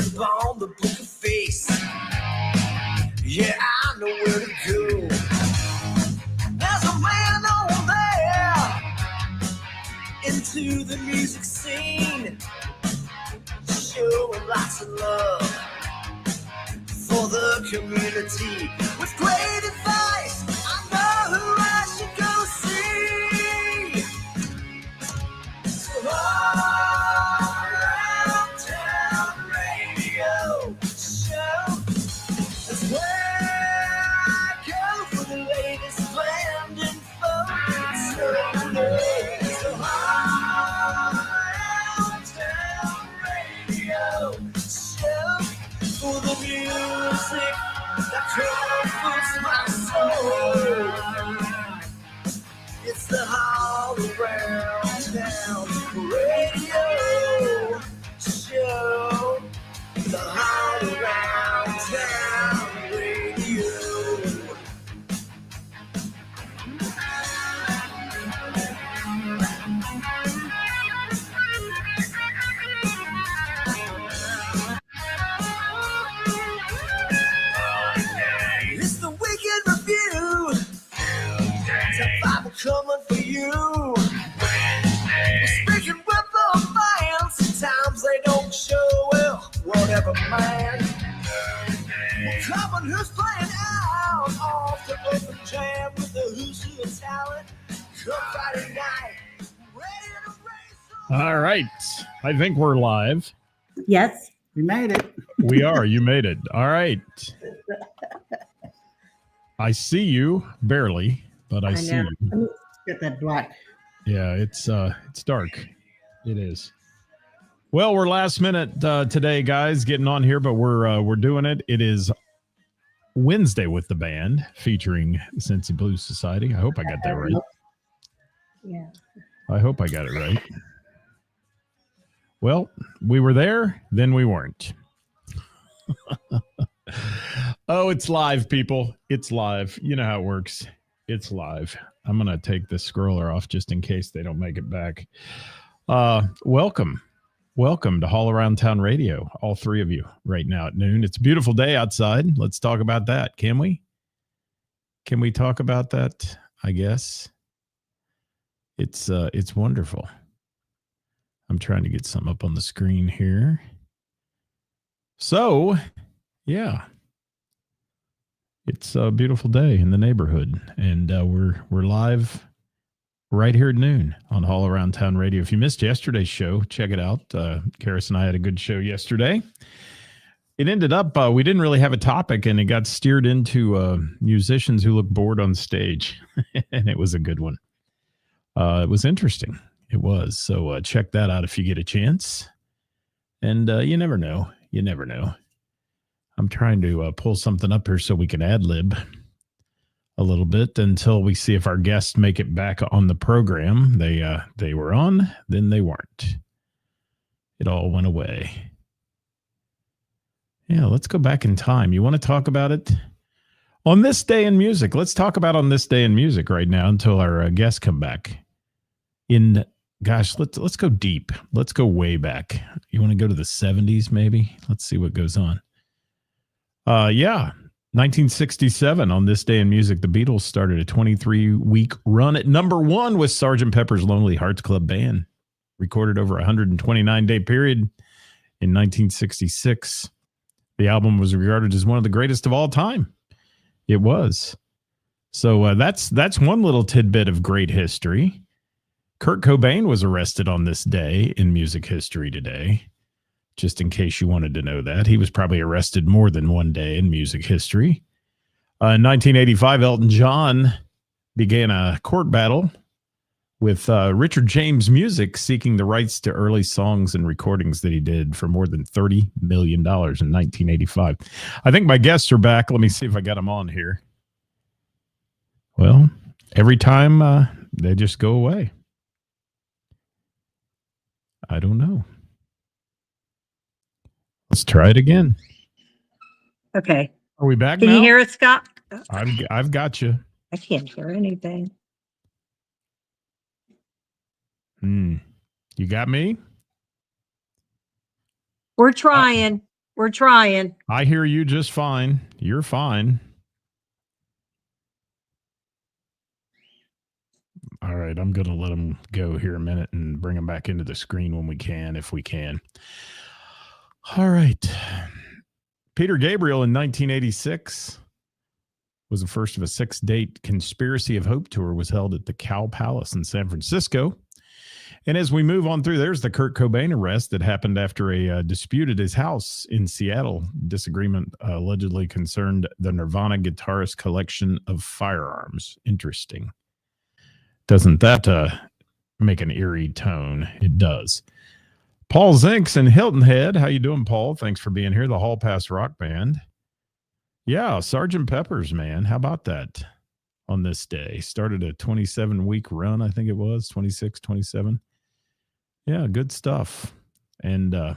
flip on the book of face. Yeah, I know where to go. There's a man over there into the music scene, showing lots of love for the community. With great advice, I know who I should go see. So all around town radio show, that's where I go for the latest band info. So all around town radio show for the music that comforts my soul. It's the all around town radio show. The all around town radio. It's the Weekend Review. Top 5 are coming for you. We're speaking with the fans. Sometimes they don't show well. Whatever, man. We're covering who's playing out off the open jam with the who's who of talent. Come Friday night, ready to race on. All right. I think we're live. Yes. We made it. We are. You made it. All right. I see you barely, but I see know. you. Get that black. Yeah, it's dark. It is. Well, we're last minute today, guys, getting on here, but we're doing it. It is Wednesday with the band featuring Cincy Blues Society. I hope I got that right. Yeah. I hope I got it right. Well, we were there, then we weren't. Oh, it's live, people. It's live. You know how it works. It's live. I'm going to take this scroller off just in case they don't make it back. Welcome. Welcome to All Around Town Radio, all three of you right now at noon. It's a beautiful day outside. Let's talk about that. Can we? Can we talk about that? I guess. It's wonderful. I'm trying to get something up on the screen here. So, yeah. It's a beautiful day in the neighborhood, and we're live right here at noon on All Around Town Radio. If you missed yesterday's show, check it out. Karis and I had a good show yesterday. It ended up, we didn't really have a topic, and it got steered into musicians who look bored on stage, and it was a good one. It was interesting. It was. So check that out if you get a chance. And you never know. You never know. I'm trying to pull something up here so we can ad-lib a little bit until we see if our guests make it back on the program. They were on, then they weren't. It all went away. Yeah, let's go back in time. You want to talk about it? On this day in music. Let's talk about on this day in music right now until our guests come back. Let's go deep. Let's go way back. You want to go to the 70s maybe? Let's see what goes on. 1967, on this day in music, the Beatles started a 23-week run at number one with Sgt. Pepper's Lonely Hearts Club Band. Recorded over a 129-day period in 1966. The album was regarded as one of the greatest of all time. It was. So that's one little tidbit of great history. Kurt Cobain was arrested on this day in music history today. Just in case you wanted to know that. He was probably arrested more than one day in music history. In 1985, Elton John began a court battle with Richard James Music seeking the rights to early songs and recordings that he did for more than $30 million in 1985. I think my guests are back. Let me see if I got them on here. Well, every time they just go away. I don't know. Let's try it again. Okay. Are we back Can now? you hear us, Scott? I've got you. I can't hear anything. You got me? We're trying. We're trying. I hear you just fine. You're fine. All right, I'm going to let him go here a minute and bring him back into the screen when we can, if we can. All right. Peter Gabriel in 1986 was the first of a 6-date Conspiracy of Hope tour was held at the Cow Palace in San Francisco. And as we move on through, there's the Kurt Cobain arrest that happened after a dispute at his house in Seattle. Disagreement allegedly concerned the Nirvana guitarist's collection of firearms. Interesting. Doesn't that make an eerie tone? It does. Paul Zinks in Hilton Head. How you doing, Paul? Thanks for being here. The Hall Pass Rock Band. Yeah, Sgt. Pepper's, man. How about that on this day? Started a 27-week run, I think it was, 26, 27. Yeah, good stuff. And, I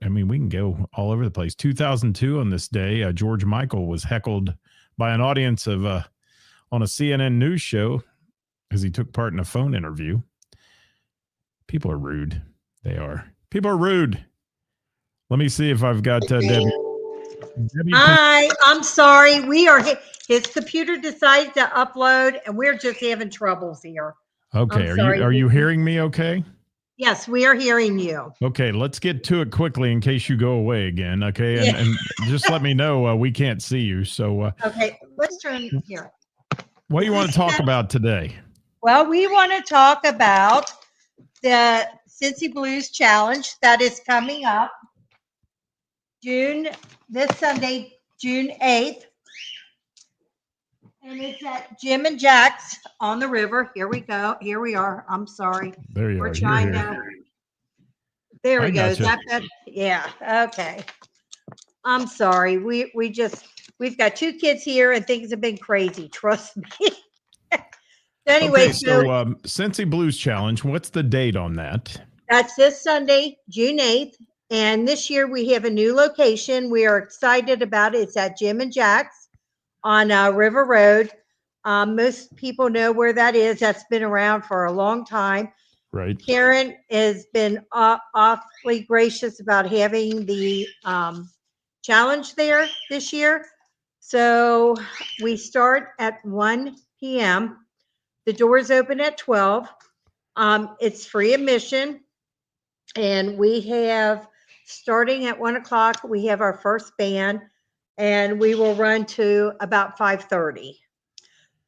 mean, we can go all over the place. 2002 on this day, George Michael was heckled by an audience of on a CNN news show as he took part in a phone interview. People are rude. They are. People are rude. Let me see if I've got Debbie. Debbie, Hi, I'm sorry. His computer decided to upload, and we're just having troubles here. okay, I'm sorry. are you hearing me okay? Yes, we are hearing you. Okay, let's get to it quickly in case you go away again, okay? And, Yeah. and just let me know we can't see you. So Okay, let's turn here. what do you want to talk about today? Well, we want to talk about the Cincy Blues Challenge that is coming up this Sunday, June 8th. And it's at Jim and Jack's on the river. Here we go. Here we are. I'm sorry. There you We're are. trying You're to. here. There I we go. Is gotcha. that better? Yeah. Okay. I'm sorry. We've got 2 kids here and things have been crazy. Trust me. Anyway, Okay, so Cincy Blues Challenge, what's the date on that? that's this Sunday, June 8th. And this year we have a new location. We are excited about it. It's at Jim and Jack's on River Road. Most people know where that is. That's been around for a long time. Right. Karen has been awfully gracious about having the challenge there this year. So we start at 1 p.m. The doors open at 12. It's free admission. And we have, starting at 1 o'clock, we have our first band, and we will run to about 5:30.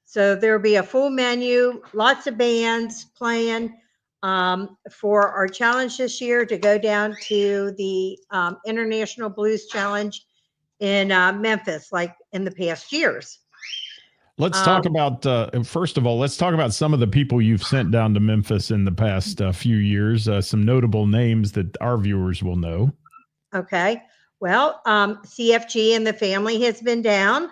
So there'll be a full menu, lots of bands playing for our challenge this year to go down to the International Blues Challenge in Memphis, like in the past years. Let's talk about, first of all, let's talk about some of the people you've sent down to Memphis in the past few years, some notable names that our viewers will know. Okay. Well, CFG and the family has been down.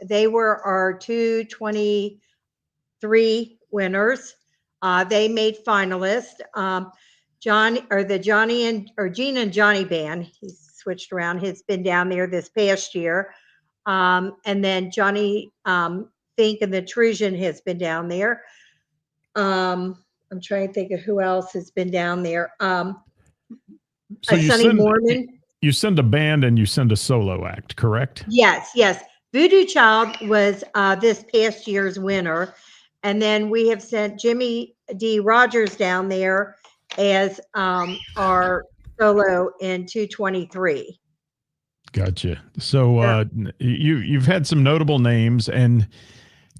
They were our 223 winners. They made finalists. Gina and Johnny band, he's switched around, has been down there this past year. And then Johnny Fink and the Trusian has been down there. I'm trying to think of who else has been down there. So you send a band and you send a solo act, correct? Yes. Voodoo Child was this past year's winner. And then we have sent Jimmy D. Rogers down there as our solo in 223. Gotcha. So you've had some notable names, and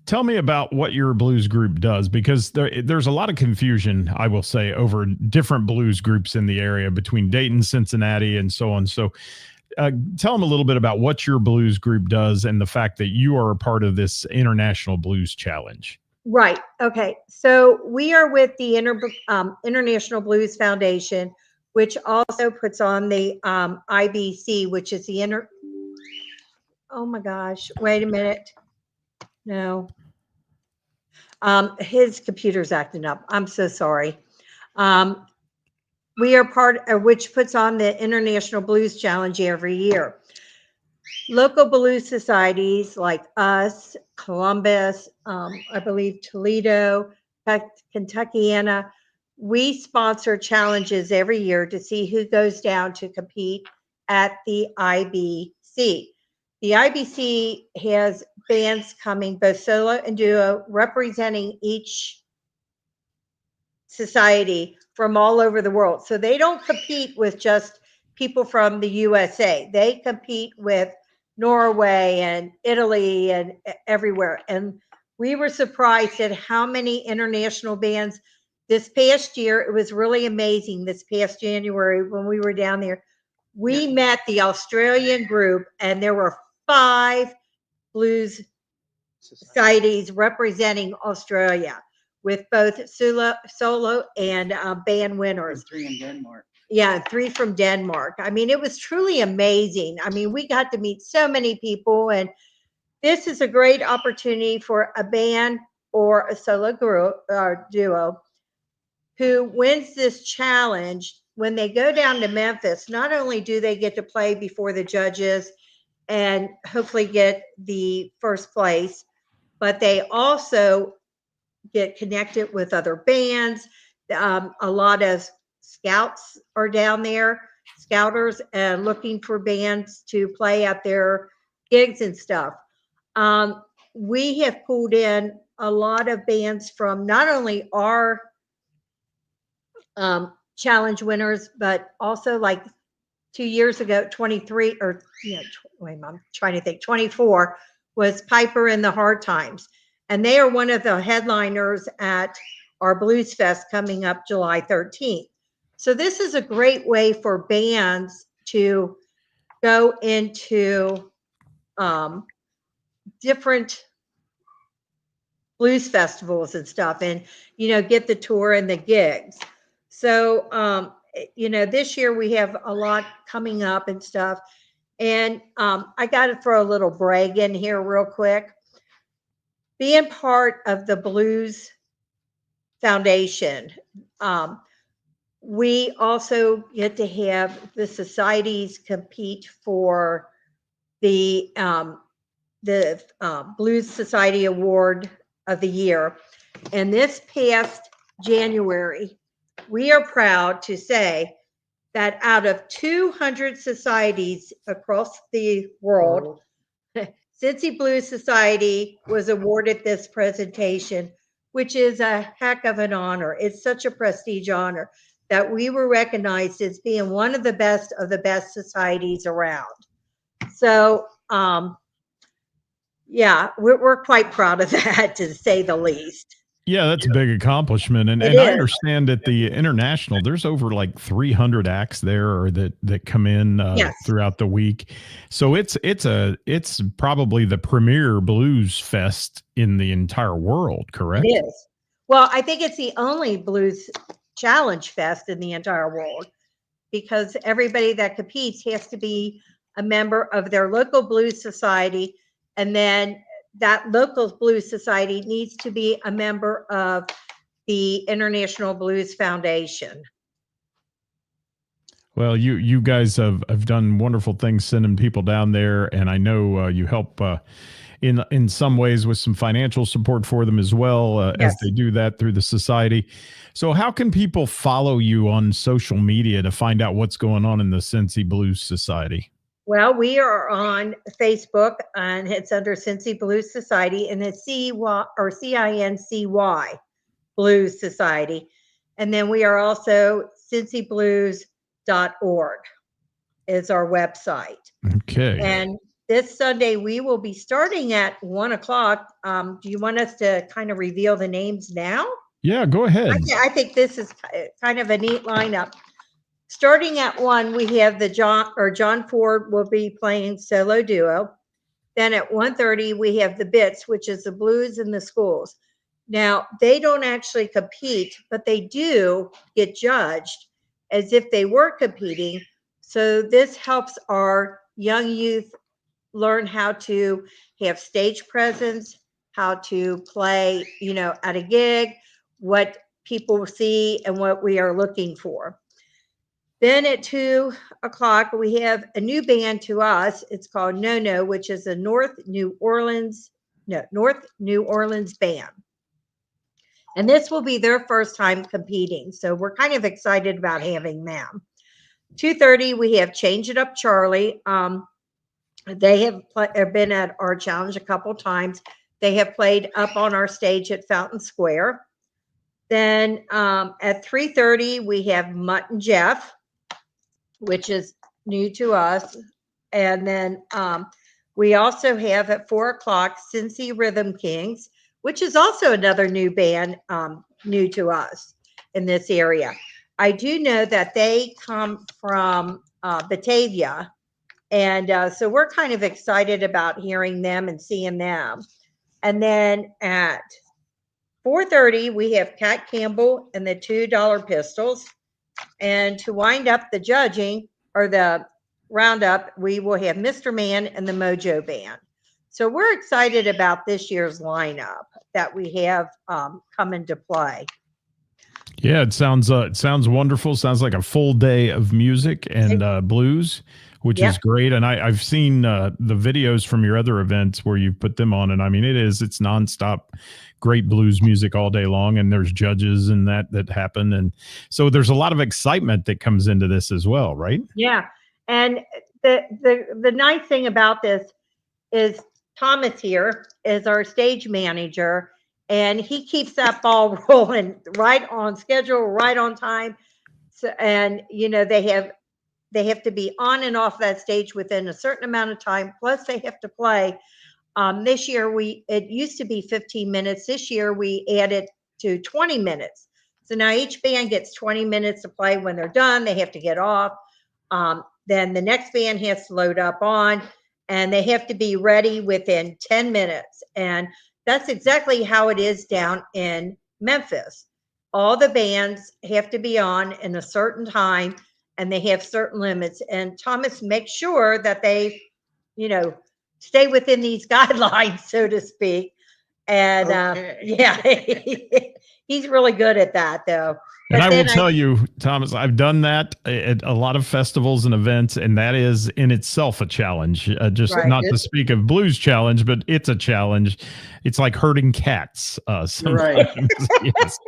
tell me about what your blues group does, because there's a lot of confusion, I will say, over different blues groups in the area between Dayton, Cincinnati, and so on. So tell them a little bit about what your blues group does and the fact that you are a part of this International Blues Challenge. Right. Okay. So we are with the International Blues Foundation, which also puts on the IBC, which is the oh my gosh, wait a minute. No. His computer's acting up. I'm so sorry. We are part of which puts on the International Blues Challenge every year. Local blues societies like us, Columbus, I believe Toledo, Kentuckiana, we sponsor challenges every year to see who goes down to compete at the IBC. The IBC has bands coming, both solo and duo, representing each society from all over the world. So they don't compete with just people from the USA. They compete with Norway and Italy and everywhere. And we were surprised at how many international bands this past year. It was really amazing this past January when we were down there. We met the Australian group, and there were 5 blues societies representing Australia, with both solo and band winners. 3 in Denmark. Yeah, 3 from Denmark. I mean, it was truly amazing. I mean, we got to meet so many people, and this is a great opportunity for a band or a solo group or duo who wins this challenge. When they go down to Memphis, not only do they get to play before the judges and hopefully get the first place, but they also get connected with other bands. A lot of scouts are down there, scouters, and looking for bands to play at their gigs and stuff. We have pulled in a lot of bands from not only our challenge winners, but also like 2 years ago, 23 or wait, I'm trying to think, 24 was Piper and the Hard Times. And they are one of the headliners at our Blues Fest coming up July 13th. So this is a great way for bands to go into different blues festivals and stuff, and get the tour and the gigs. So this year we have a lot coming up and stuff. And I got to throw a little brag in here real quick. Being part of the Blues Foundation, we also get to have the societies compete for the Blues Society Award of the Year. And this past January, we are proud to say that out of 200 societies across the world, Cincy Blues Society was awarded this presentation, which is a heck of an honor. It's such a prestige honor that we were recognized as being one of the best societies around. So, we're quite proud of that, to say the least. Yeah, that's a big accomplishment. And I understand that the international, there's over like 300 acts there, or that come in throughout the week. So it's probably the premier blues fest in the entire world, correct? It is. Well, I think it's the only blues challenge fest in the entire world, because everybody that competes has to be a member of their local blues society, and then that local blues society needs to be a member of the International Blues Foundation. Well, you guys have done wonderful things sending people down there, and I know you help in some ways with some financial support for them as well, as they do that through the society. So how can people follow you on social media to find out what's going on in the Cincy Blues Society? Well, we are on Facebook, and it's under Cincy Blues Society, and it's CINCY Blues Society. And then we are also cincyblues.org is our website. Okay. And this Sunday we will be starting at 1:00. Do you want us to kind of reveal the names now? Yeah, go ahead. I think this is kind of a neat lineup. Starting at 1, we have John Ford will be playing solo duo. Then at 1:30, we have the Bits, which is the blues in the schools. Now, they don't actually compete, but they do get judged as if they were competing. So this helps our young youth learn how to have stage presence, how to play, at a gig, what people see and what we are looking for. Then at 2:00, we have a new band to us. It's called No, which is a North New Orleans band. And this will be their first time competing. So we're kind of excited about having them. 2:30 we have Change It Up Charlie. They have been at our challenge a couple times. They have played up on our stage at Fountain Square. Then at 3:30 we have Mutt and Jeff, which is new to us. And then we also have at 4 o'clock Cincy Rhythm Kings, which is also another new band, new to us in this area. I do know that they come from Batavia, and so we're kind of excited about hearing them and seeing them. And then at 4:30 we have Cat Campbell and the $2 Pistols. And to wind up the judging or the roundup, we will have Mr. Man and the Mojo Band. So we're excited about this year's lineup that we have come into play. Yeah, it sounds wonderful. Sounds like a full day of music and blues, which is great. And I've seen the videos from your other events where you've put them on, and I mean it's nonstop great blues music all day long, and there's judges and that happen, and so there's a lot of excitement that comes into this as well, right? Yeah, and the nice thing about this is Thomas here is our stage manager, and he keeps that ball rolling right on schedule, right on time. So, and you know they have to be on and off that stage within a certain amount of time. Plus, they have to play. This year, it used to be 15 minutes. This year, we added to 20 minutes. So now each band gets 20 minutes to play. When they're done, they have to get off. Then the next band has to load up on, and they have to be ready within 10 minutes. And that's exactly how it is down in Memphis. All the bands have to be on in a certain time, and they have certain limits. And Thomas makes sure that they, stay within these guidelines, so to speak. And yeah, he's really good at that, though. And I will tell you, Thomas, I've done that at a lot of festivals and events, and that is in itself a challenge. Not to speak of blues challenge, but it's a challenge. It's like herding cats. Sometimes. Right. Yes,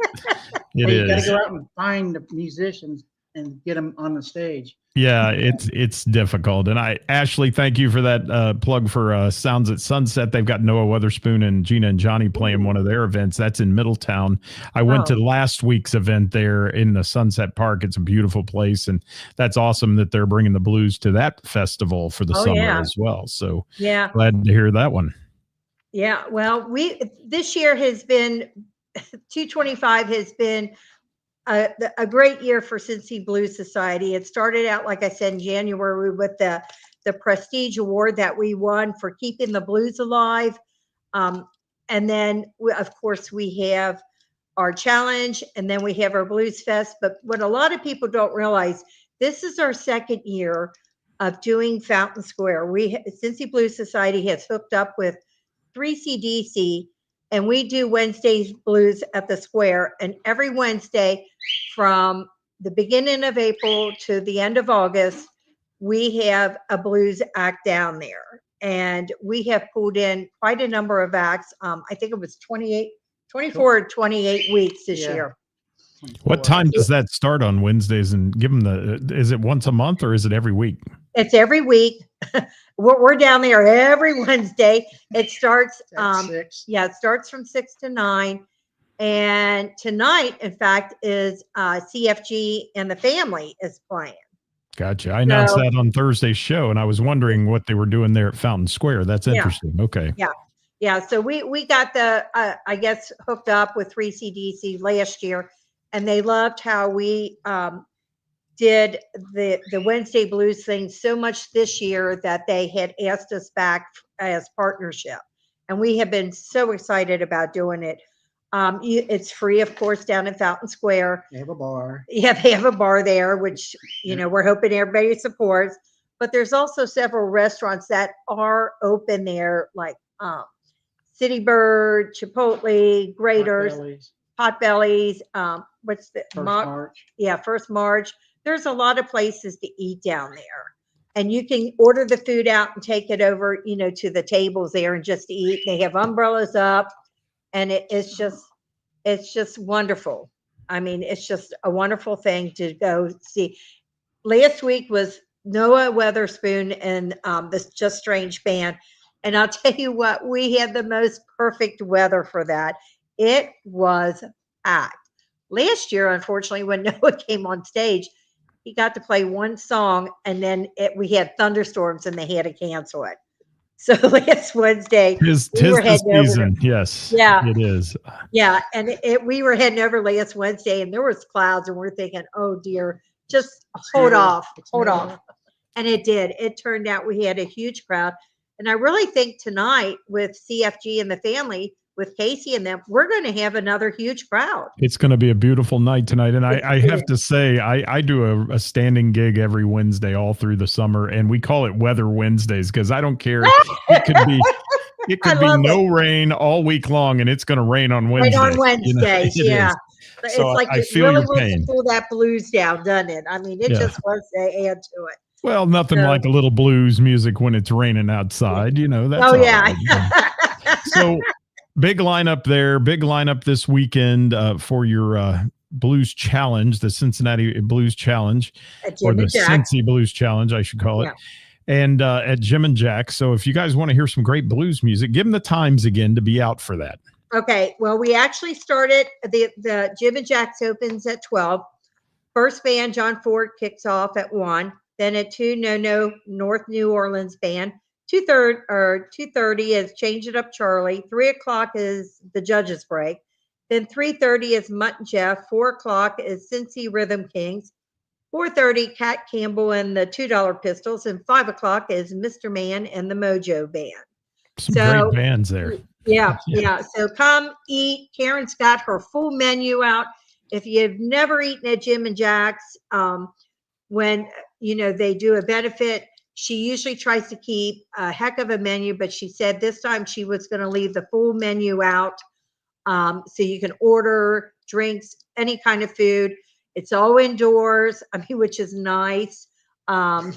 it is. You got to go out and find the musicians and get them on the stage. Yeah, it's difficult. And Ashley, thank you for that plug for Sounds at Sunset. They've got Noah Weatherspoon and Gina and Johnny playing one of their events. That's in Middletown. I went to last week's event there in the Sunset Park. It's a beautiful place, and that's awesome that they're bringing the blues to that festival for the summer as well. So glad to hear that one. Yeah, well, this year has been 225 has been a great year for Cincy Blues Society. It started out, like I said, in January with the Prestige Award that we won for keeping the blues alive. And then, of course, we have our challenge, and then we have our Blues Fest. But what a lot of people don't realize, this is our second year of doing Fountain Square. Cincy Blues Society has hooked up with 3CDC, and we do Wednesday's blues at the square. And every Wednesday from the beginning of April to the end of August, we have a blues act down there. And we have pulled in quite a number of acts. I think it was 24 or 28 weeks this year. What time does that start on Wednesdays? And give them is it once a month or is it every week? It's every week. We're down there every Wednesday. It starts At 6. Yeah, it starts from 6 to 9. And tonight, in fact, is CFG and the Family is playing. Gotcha. I announced that on Thursday's show, and I was wondering what they were doing there at Fountain Square. That's interesting. Okay. Yeah. So we got I guess, hooked up with 3CDC last year, and they loved how we did the Wednesday blues thing so much this year that they had asked us back as partnership, and we have been so excited about doing it. It's free, of course, down in Fountain Square. They have a bar. Yeah, they have a bar there, which we're hoping everybody supports. But there's also several restaurants that are open there, like City Bird, Chipotle, Graters, Potbellies. What's the First March? Yeah, First March. There's a lot of places to eat down there, and you can order the food out and take it over, to the tables there and just eat. They have umbrellas up, and it's just wonderful. I mean, it's just a wonderful thing to go see. last week was Noah Weatherspoon and this Just Strange band. And I'll tell you what, we had the most perfect weather for that. It was packed. Last year, unfortunately, when Noah came on stage, he got to play one song and then we had thunderstorms and they had to cancel it. So last Wednesday, Tis we were the heading over to, season. Yes, yeah, it is. yeah, and we were heading over last Wednesday, and there was clouds, and we're thinking, "Oh dear, just hold off, hold off." And it did. It turned out we had a huge crowd, and I really think tonight with CFG and the family, with Casey and them, we're going to have another huge crowd. It's going to be a beauoul night tonight. And I have to say, I do a standing gig every Wednesday all through the summer, and we call it Weather Wednesdays because I don't care. It could be no rain all week long, and it's going to rain on Wednesday. Right on Wednesdays, yeah. It's So like I it feel really your wants pain. to pull that blues down, doesn't it? I mean, it just wants to add to it. Well, nothing like a little blues music when it's raining outside. That's oh all yeah. right. So big lineup there. Big lineup this weekend for your Blues Challenge, the Cincinnati Blues Challenge, or the Cincy Blues Challenge, I should call it. And at Jim and Jack. So if you guys want to hear some great blues music, give them the times again to be out for that. Okay. Well, we actually started the Jim and Jack's opens at 12. First band, John Ford, kicks off at 1. Then at 2, No North New Orleans band. 2:30 is Change It Up Charlie. 3 o'clock is the Judges Break. Then 3:30 is Mutt and Jeff. 4 o'clock is Cincy Rhythm Kings. 4:30, Cat Campbell and the $2 Pistols. And 5 o'clock is Mr. Man and the Mojo Band. Some great bands there. Yeah. So come eat. Karen's got her full menu out. If you've never eaten at Jim and Jack's, when they do a benefit, she usually tries to keep a heck of a menu, but she said this time she was going to leave the full menu out, so you can order drinks, any kind of food. It's all indoors, which is nice, because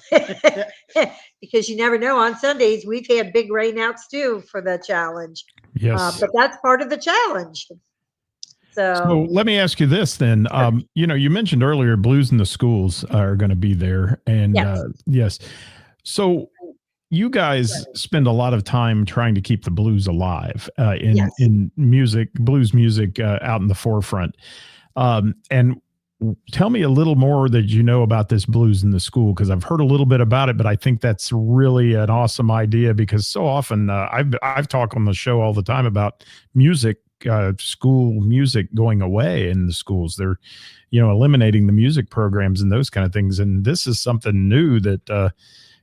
you never know. On Sundays we've had big rainouts too for the challenge. Yes, but that's part of the challenge. So let me ask you this then. You mentioned earlier Blues in the Schools are going to be there. And yes. So you guys spend a lot of time trying to keep the blues alive in music, blues music out in the forefront. And tell me a little more that you know about this Blues in the School, because I've heard a little bit about it, but I think that's really an awesome idea because so often I've talked on the show all the time about music. School music going away in the schools. They're, eliminating the music programs and those kind of things. And this is something new that,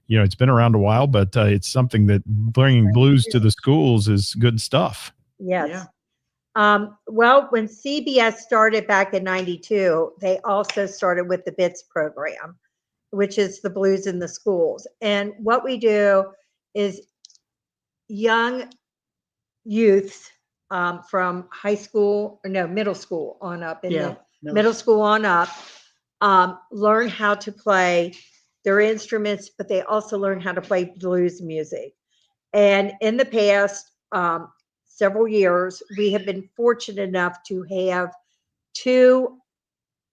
it's been around a while, but it's something that bringing blues to the schools is good stuff. Yes. Yeah. Well, when CBS started back in 92, they also started with the BITS program, which is the Blues in the Schools. And what we do is young youths from middle school on up, middle school on up, learn how to play their instruments, but they also learn how to play blues music. And in the past several years, we have been fortunate enough to have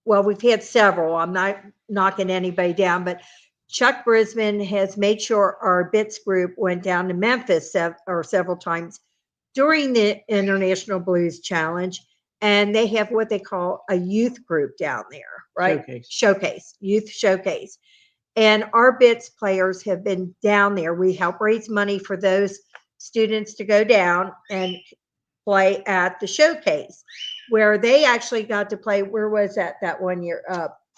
we've had several. I'm not knocking anybody down, but Chuck Brisbane has made sure our BITS group went down to Memphis several times during the International Blues Challenge, and they have what they call a youth group down there, right? Youth showcase. And our BITS players have been down there. We help raise money for those students to go down and play at the showcase, where they actually got to play. Where was that one year?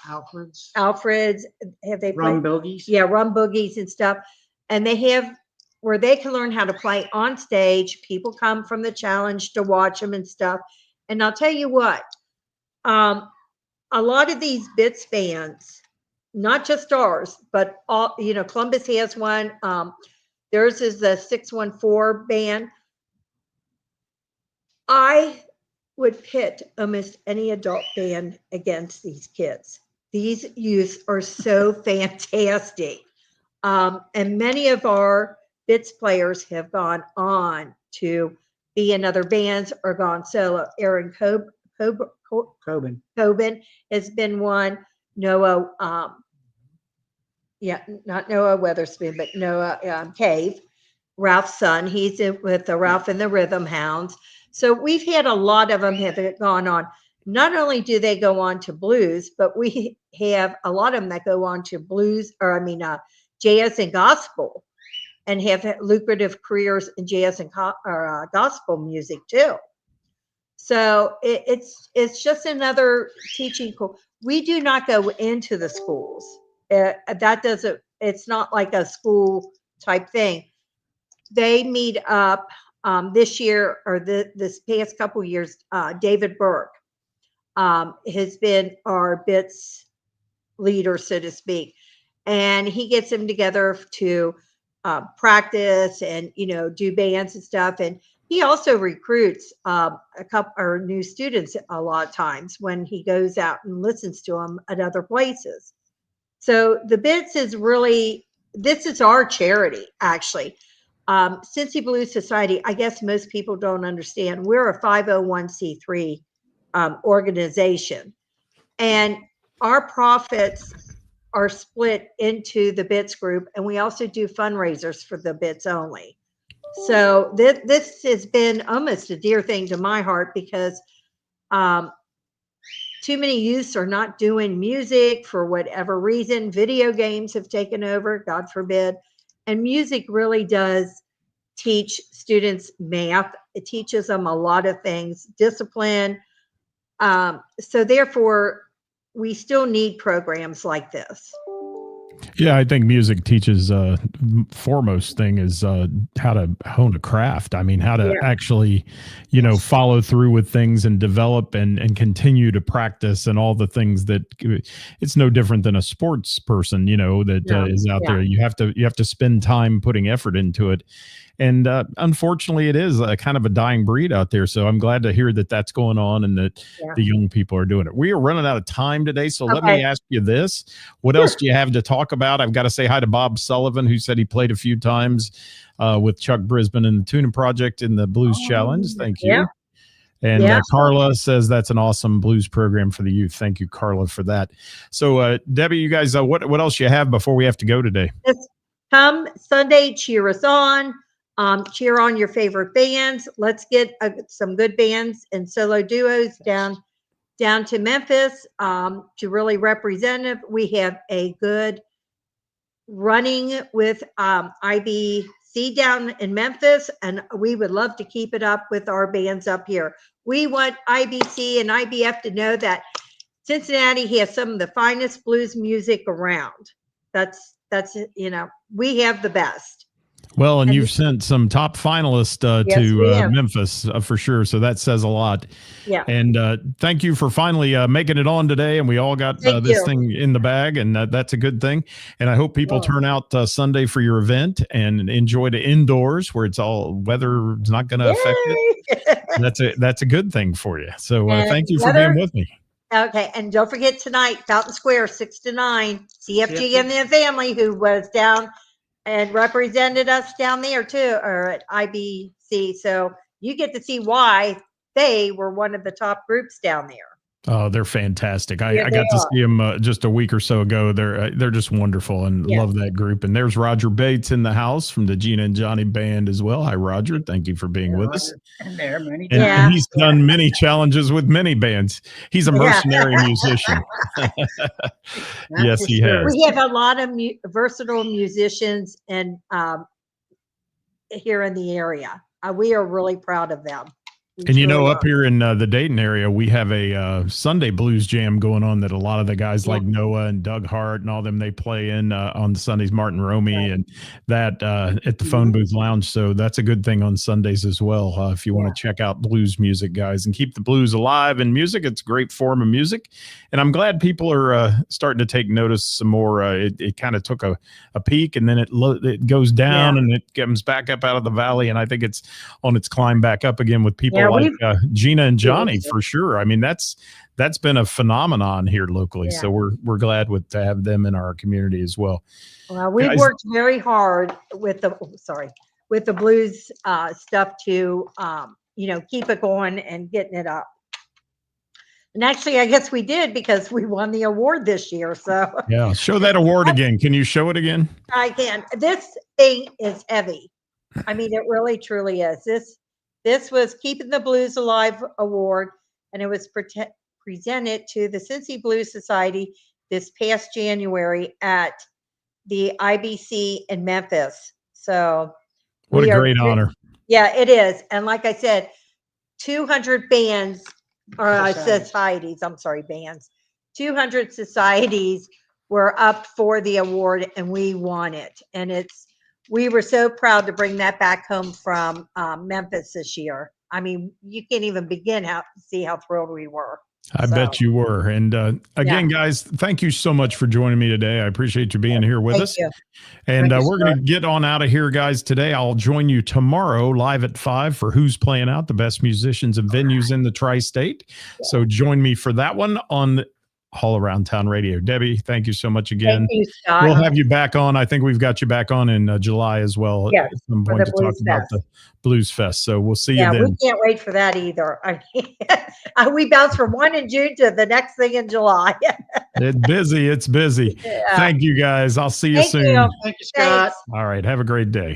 Alfred's. Have they played? Rum Boogies? Yeah, Rum Boogies and stuff. And they have where they can learn how to play on stage. People come from the challenge to watch them and stuff. And I'll tell you what, a lot of these BITS bands, not just ours, but all, Columbus has one. Theirs is the 614 band. I would pit almost any adult band against these kids. These youths are so fantastic. And many of our BITS players have gone on to be in other bands or gone solo. Aaron Coben has been one. Noah Yeah, not Noah Weatherspoon, but Noah Cave, Ralph's son. He's with the Ralph and the Rhythm Hounds. So we've had a lot of them have gone on. Not only do they go on to blues, but we have a lot of them that go on to blues, or I mean, jazz and gospel, and have lucrative careers in jazz and gospel music too. So it's just another teaching. We do not go into the schools. That doesn't. It's not like a school type thing. They meet up this year or this past couple years. David Burke has been our bits leader, so to speak, and he gets them together to practice and do bands and stuff. And he also recruits a couple or new students a lot of times when he goes out and listens to them at other places. So the bits is really, this is our charity actually. Cincy Blues Society, I guess most people don't understand. We're a 501c3 organization, and our profits are split into the bits group, and we also do fundraisers for the bits only. So this has been almost a dear thing to my heart because too many youths are not doing music for whatever reason. Video games have taken over, God forbid. And music really does teach students math. It teaches them a lot of things, discipline. So therefore, we still need programs like this. Yeah, I think music teaches foremost thing is how to hone a craft. I mean, how to actually, follow through with things and develop and continue to practice and all the things that it's no different than a sports person, that is out there. You have to spend time putting effort into it. And unfortunately, it is a kind of a dying breed out there. So I'm glad to hear that that's going on and that the young people are doing it. We are running out of time today. So let me ask you this. What else do you have to talk about? I've got to say hi to Bob Sullivan, who said he played a few times with Chuck Brisbane in the Tuning Project in the Blues Challenge. Thank you. And Carla says that's an awesome blues program for the youth. Thank you, Carla, for that. So, Debbie, you guys, what else you have before we have to go today? Just come Sunday, cheer us on. Cheer on your favorite bands. Let's get some good bands and solo duos down to Memphis to really represent it. We have a good running with IBC down in Memphis, and we would love to keep it up with our bands up here. We want IBC and IBF to know that Cincinnati has some of the finest blues music around. That's we have the best. Well, and you've sent some top finalists to Memphis for sure. So that says a lot. Yeah. And thank you for finally making it on today. And we all got this thing in the bag, and that's a good thing. And I hope people turn out Sunday for your event and enjoy the indoors where it's all weather is not going to affect it. That's a good thing for you. So thank you for being with me. Okay, and don't forget tonight, Fountain Square, 6 to 9, CFG and their family, who was down and represented us down there too, or at IBC. So you get to see why they were one of the top groups down there. Oh, they're fantastic. I got to see them just a week or so ago. They're just wonderful and love that group. And there's Roger Bates in the house from the Gina and Johnny band as well. Hi, Roger. Thank you for being with us. And he's done many challenges with many bands. He's a mercenary musician. Yes, he has. We have a lot of versatile musicians and here in the area. We are really proud of them. And up here in the Dayton area, we have a Sunday blues jam going on that a lot of the guys like Noah and Doug Hart and all them, they play in on Sundays, Martin Romey and that at the Phone Booth Lounge. So that's a good thing on Sundays as well. If you want to check out blues music, guys, and keep the blues alive in music. It's a great form of music. And I'm glad people are starting to take notice some more. It kind of took a peak and then it goes down and it comes back up out of the valley. And I think it's on its climb back up again with people like Gina and Johnny for sure. I mean, that's been a phenomenon here locally. So we're glad to have them in our community as well. Well, we've worked very hard with the blues stuff to keep it going and getting it up. And actually, I guess we did because we won the award this year. So Yeah. Show that award again. Can you show it again? I can. This thing is heavy. I mean, it really, truly is. This was Keeping the Blues Alive Award, and it was presented to the Cincy Blues Society this past January at the IBC in Memphis. So What a we are great honor. Yeah, it is. And like I said, 200 bands or Societies. societies, I'm sorry, bands, 200 societies were up for the award and we won it. And we were so proud to bring that back home from Memphis this year. I mean, you can't even begin to see how thrilled we were. I bet you were. And again, guys, thank you so much for joining me today. I appreciate you being here with us. You. And Thank you, we're going to get on out of here, guys, today. I'll join you tomorrow live at 5 for Who's Playing Out, the best musicians and venues in the tri-state. So join me for that one on All Around Town Radio. Debbie, thank you so much again. Thank you, Scott. We'll have you back on. I think we've got you back on in July as well Yes, at some for point the to talk Blues about Fest. the Blues Fest. So we'll see you Yeah, then. we can't wait for that either. I mean, we bounce from one in June to the next thing in July. It's busy. It's busy. Yeah. Thank you, guys. I'll see you Thank soon. you. Thank you, Scott. Thanks. All right. Have a great day.